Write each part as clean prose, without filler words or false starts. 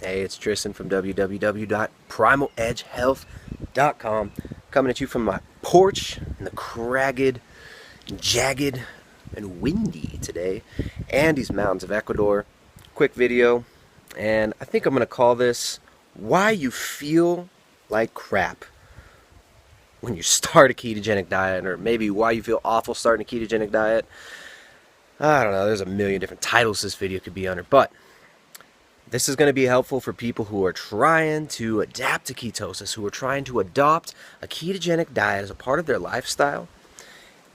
Hey, it's Tristan from www.primaledgehealth.com, coming at you from my porch in the cragged, jagged, and windy today, Andes Mountains of Ecuador. Quick video, and I think I'm going to call this Why You Feel Like Crap When You Start a Ketogenic Diet, or maybe Why You Feel Awful Starting a Ketogenic Diet. I don't know, there's a million different titles this video could be under, but this is going to be helpful for people who are trying to adapt to ketosis, who are trying to adopt a ketogenic diet as a part of their lifestyle,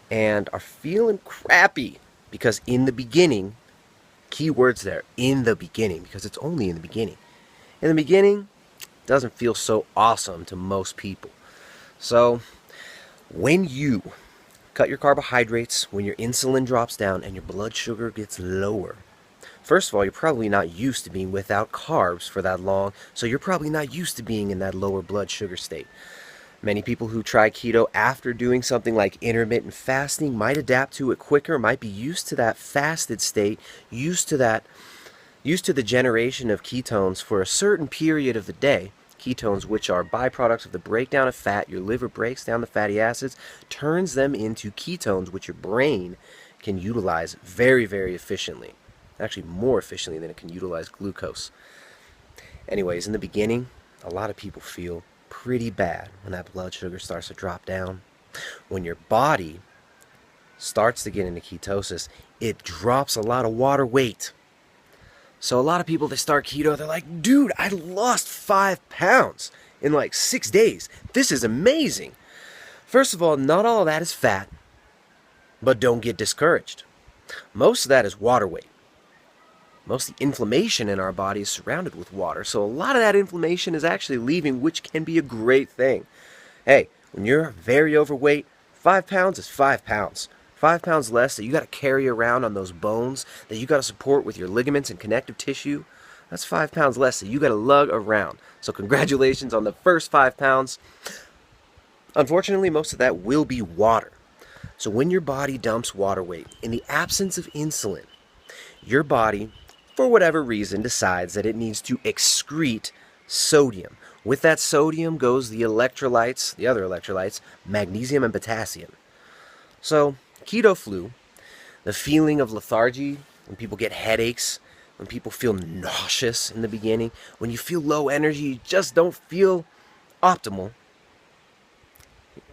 and are feeling crappy because in the beginning, key words there, in the beginning, because it's only in the beginning. In the beginning, it doesn't feel so awesome to most people. So, when you cut your carbohydrates, when your insulin drops down and your blood sugar gets lower, first of all, you're probably not used to being without carbs for that long, so you're probably not used to being in that lower blood sugar state. Many people who try keto after doing something like intermittent fasting might adapt to it quicker, might be used to that fasted state, used to the generation of ketones for a certain period of the day. Ketones, which are byproducts of the breakdown of fat. Your liver breaks down the fatty acids, turns them into ketones, which your brain can utilize very, very efficiently. Actually, more efficiently than it can utilize glucose. Anyways, in the beginning, a lot of people feel pretty bad when that blood sugar starts to drop down. When your body starts to get into ketosis, it drops a lot of water weight. So a lot of people that start keto, they're like, dude, I lost 5 pounds in like 6 days. This is amazing. First of all, not all of that is fat, but don't get discouraged. Most of that is water weight. Most of the inflammation in our body is surrounded with water, so a lot of that inflammation is actually leaving, which can be a great thing. Hey, when you're very overweight, 5 pounds is 5 pounds. 5 pounds less that you got to carry around on those bones, that you got to support with your ligaments and connective tissue, that's 5 pounds less that you got to lug around. So congratulations on the first 5 pounds. Unfortunately, most of that will be water. So when your body dumps water weight, in the absence of insulin, your body, for whatever reason, decides that it needs to excrete sodium. With that sodium goes the electrolytes, the other electrolytes, magnesium and potassium. So, keto flu, the feeling of lethargy, when people get headaches, when people feel nauseous in the beginning, when you feel low energy, you just don't feel optimal,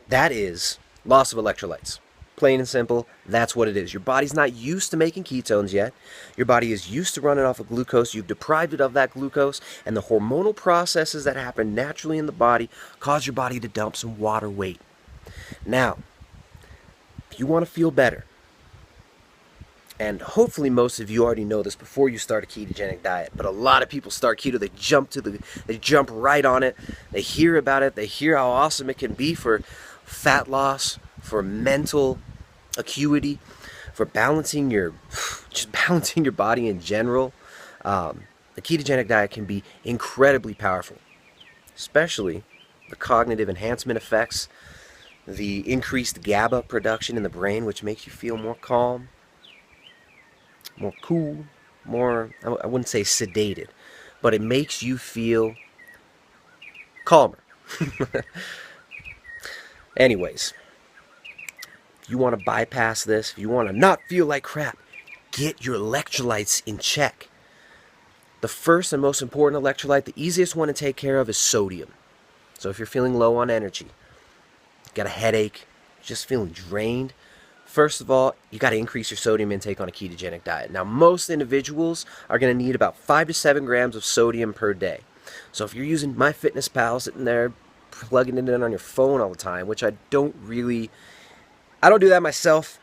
that is loss of electrolytes. Plain and simple, that's what it is. Your body's not used to making ketones yet. Your body is used to running off of glucose. You've deprived it of that glucose, and the hormonal processes that happen naturally in the body cause your body to dump some water weight. Now, if you want to feel better, and hopefully most of you already know this before you start a ketogenic diet, but a lot of people start keto, they jump right on it, they hear about it, they hear how awesome it can be for fat loss, for mental acuity, for balancing your body in general. The ketogenic diet can be incredibly powerful, especially the cognitive enhancement effects, the increased GABA production in the brain, which makes you feel more calm, more cool, more, I wouldn't say sedated, but it makes you feel calmer. Anyways, if you want to bypass this, if you want to not feel like crap, get your electrolytes in check. The first and most important electrolyte, the easiest one to take care of, is sodium. So if you're feeling low on energy, got a headache, just feeling drained, first of all, you got to increase your sodium intake on a ketogenic diet. Now, most individuals are going to need about 5 to 7 grams of sodium per day. So if you're using MyFitnessPal, sitting there plugging it in on your phone all the time, which I don't do that myself.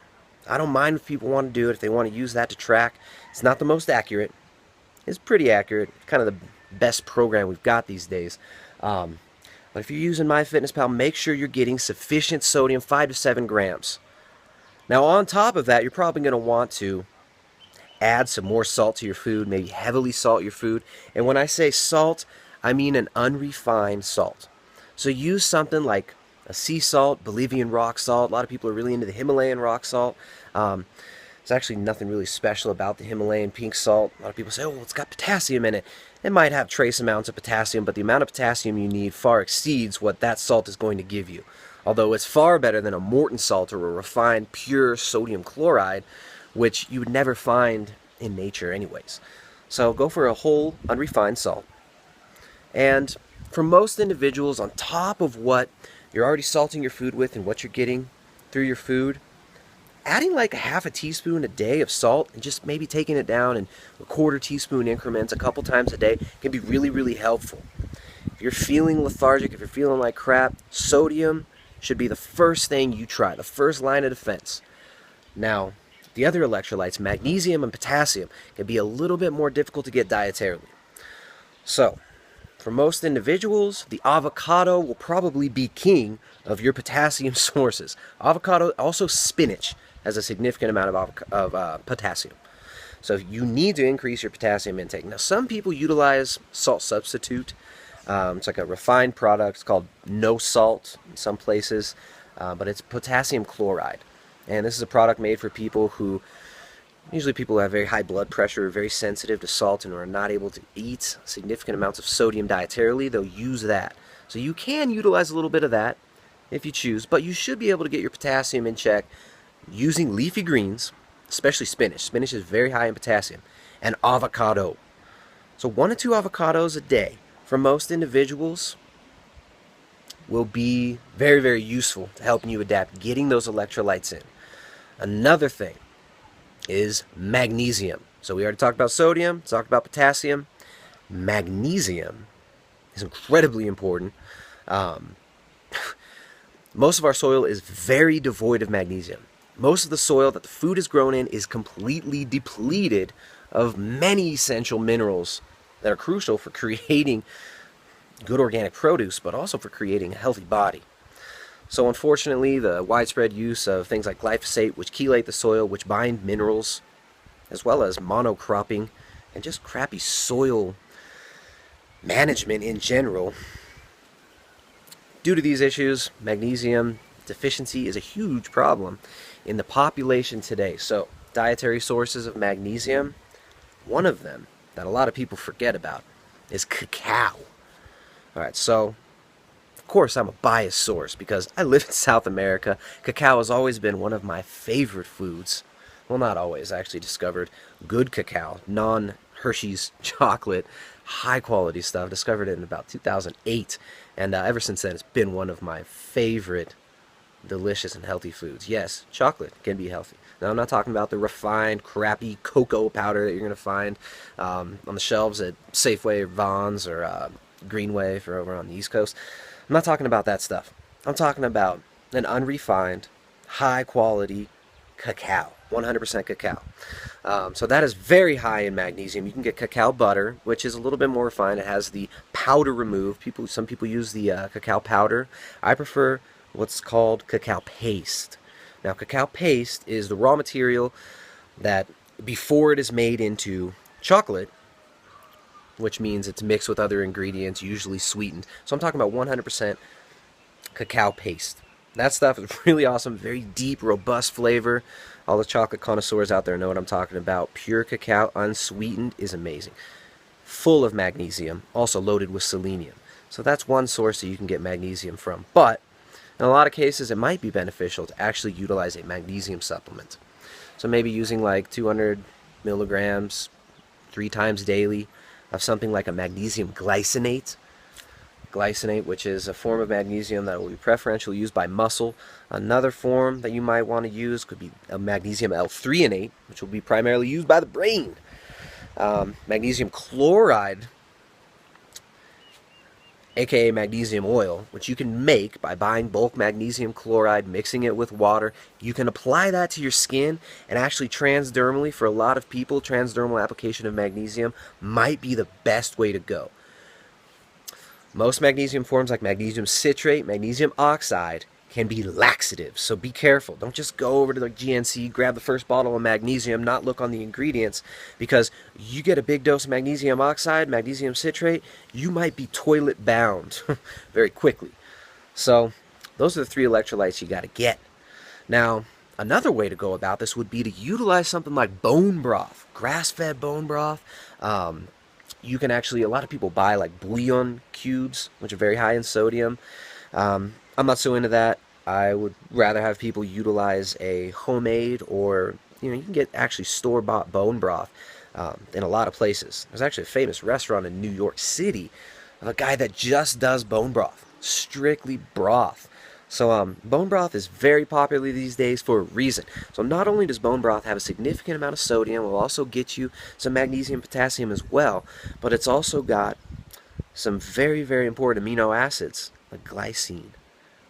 I don't mind if people want to do it, if they want to use that to track. It's not the most accurate. It's pretty accurate. Kind of the best program we've got these days. But if you're using MyFitnessPal, make sure you're getting sufficient sodium, 5 to 7 grams. Now, on top of that, you're probably going to want to add some more salt to your food, maybe heavily salt your food. And when I say salt, I mean an unrefined salt. So use something like a sea salt, Bolivian rock salt. A lot of people are really into the Himalayan rock salt. There's actually nothing really special about the Himalayan pink salt. A lot of people say, oh, it's got potassium in it. It might have trace amounts of potassium, but the amount of potassium you need far exceeds what that salt is going to give you. Although it's far better than a Morton salt or a refined pure sodium chloride, which you would never find in nature anyways. So go for a whole unrefined salt. And for most individuals, on top of what you're already salting your food with and what you're getting through your food, adding like a half a teaspoon a day of salt and just maybe taking it down in a quarter teaspoon increments a couple times a day can be really, really helpful. If you're feeling lethargic, if you're feeling like crap, sodium should be the first thing you try, the first line of defense. Now, the other electrolytes, magnesium and potassium, can be a little bit more difficult to get dietarily. So, for most individuals, the avocado will probably be king of your potassium sources. Avocado, also spinach, has a significant amount of potassium. So you need to increase your potassium intake. Now, some people utilize salt substitute. It's like a refined product. It's called no salt in some places, but it's potassium chloride. And this is a product made for people who, usually people who have very high blood pressure, are very sensitive to salt, and are not able to eat significant amounts of sodium dietarily. They'll use that. So you can utilize a little bit of that if you choose, but you should be able to get your potassium in check using leafy greens, especially spinach. Spinach is very high in potassium. And avocado. So 1 to 2 avocados a day for most individuals will be very, very useful to helping you adapt, getting those electrolytes in. Another thing is magnesium. So we already talked about sodium, talked about potassium. Magnesium is incredibly important. Most of our soil is very devoid of magnesium. Most of the soil that the food is grown in is completely depleted of many essential minerals that are crucial for creating good organic produce, but also for creating a healthy body. So unfortunately, the widespread use of things like glyphosate, which chelate the soil, which bind minerals, as well as monocropping, and just crappy soil management in general. Due to these issues, magnesium deficiency is a huge problem in the population today. So, dietary sources of magnesium, one of them that a lot of people forget about is cacao. Alright, so of course I'm a biased source because I live in South America. Cacao has always been one of my favorite foods. Well, not always. I actually discovered good cacao, non-Hershey's chocolate, high quality stuff. Discovered it in about 2008, and ever since then it's been one of my favorite delicious and healthy foods. Yes, chocolate can be healthy. Now, I'm not talking about the refined, crappy cocoa powder that you're going to find on the shelves at Safeway or Vons or Greenway for over on the East Coast. I'm not talking about that stuff. I'm talking about an unrefined, high-quality cacao, 100% cacao. So that is very high in magnesium. You can get cacao butter, which is a little bit more refined. It has the powder removed. Some people use the cacao powder. I prefer what's called cacao paste. Now, cacao paste is the raw material that, before it is made into chocolate, which means it's mixed with other ingredients, usually sweetened. So I'm talking about 100% cacao paste. That stuff is really awesome, very deep, robust flavor. All the chocolate connoisseurs out there know what I'm talking about. Pure cacao, unsweetened, is amazing. Full of magnesium, also loaded with selenium. So that's one source that you can get magnesium from. But in a lot of cases, it might be beneficial to actually utilize a magnesium supplement. So maybe using like 200 milligrams 3 times daily of something like a magnesium glycinate. Glycinate, which is a form of magnesium that will be preferentially used by muscle. Another form that you might want to use could be a magnesium L-threonate, which will be primarily used by the brain. Magnesium chloride, aka magnesium oil, which you can make by buying bulk magnesium chloride, mixing it with water. You can apply that to your skin, and actually transdermally, for a lot of people, transdermal application of magnesium might be the best way to go. Most magnesium forms, like magnesium citrate, magnesium oxide, can be laxatives, so be careful. Don't just go over to the GNC, grab the first bottle of magnesium, not look on the ingredients, because you get a big dose of magnesium oxide, magnesium citrate, you might be toilet bound very quickly. So those are the 3 electrolytes you got to get. Now, another way to go about this would be to utilize something like bone broth, grass-fed bone broth, you can actually, a lot of people buy like bouillon cubes, which are very high in sodium. I'm not so into that. I would rather have people utilize a homemade, or you can get actually store-bought bone broth in a lot of places. There's actually a famous restaurant in New York City of a guy that just does bone broth, strictly broth. So bone broth is very popular these days for a reason. So not only does bone broth have a significant amount of sodium, it will also get you some magnesium, potassium as well, but it's also got some very, very important amino acids, like glycine,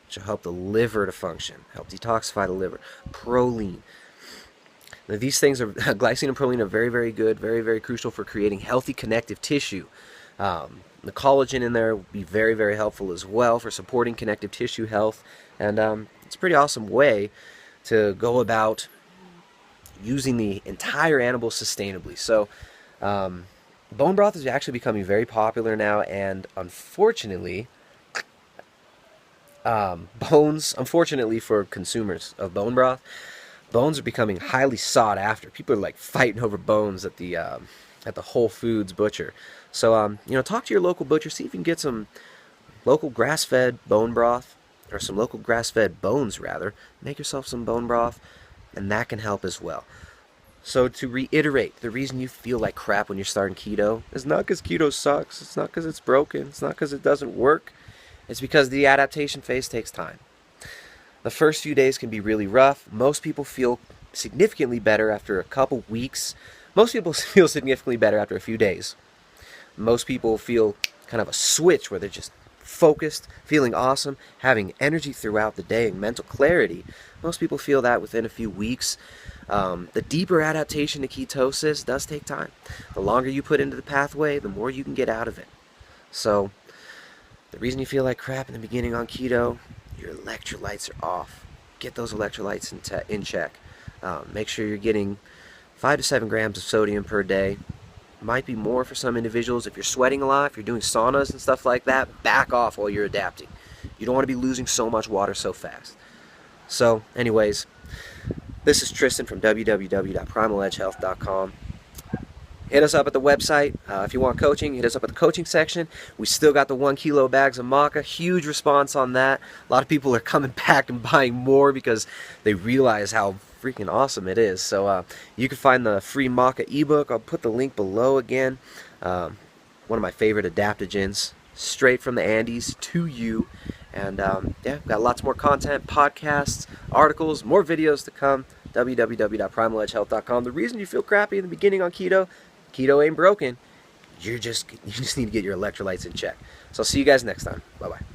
which will help the liver to function, help detoxify the liver, proline. Now, these things are, glycine and proline are very, very good, very, very crucial for creating healthy connective tissue. The collagen in there will be very, very helpful as well for supporting connective tissue health. And it's a pretty awesome way to go about using the entire animal sustainably. So bone broth is actually becoming very popular now, and unfortunately, unfortunately for consumers of bone broth, bones are becoming highly sought after. People are like fighting over bones at the Whole Foods butcher. So talk to your local butcher, see if you can get some local grass-fed bone broth, or some local grass-fed bones rather. Make yourself some bone broth, and that can help as well. So to reiterate, the reason you feel like crap when you're starting keto is not because keto sucks. It's not because it's broken. It's not because it doesn't work. It's because the adaptation phase takes time. The first few days can be really rough. Most people feel significantly better after a couple weeks. Most people feel significantly better after a few days. Most people feel kind of a switch where they're just focused, feeling awesome, having energy throughout the day and mental clarity. Most people feel that within a few weeks. The deeper adaptation to ketosis does take time. The longer you put into the pathway, the more you can get out of it. So the reason you feel like crap in the beginning on keto, your electrolytes are off. Get those electrolytes in check. Make sure you're getting 5 to 7 grams of sodium per day. Might be more for some individuals. If you're sweating a lot, if you're doing saunas and stuff like that, back off while you're adapting. You don't want to be losing so much water so fast. So anyways, this is Tristan from www.primaledgehealth.com. Hit us up at the website. If you want coaching, hit us up at the coaching section. We still got the 1 kilo bags of maca. Huge response on that. A lot of people are coming back and buying more because they realize how freaking awesome it is. So you can find the free maca ebook. I'll put the link below again. One of my favorite adaptogens, straight from the Andes to you. And yeah, got lots more content, podcasts, articles, more videos to come. www.primaledgehealth.com. The reason you feel crappy in the beginning on keto ain't broken. You just need to get your electrolytes in check. So I'll see you guys next time. Bye-bye.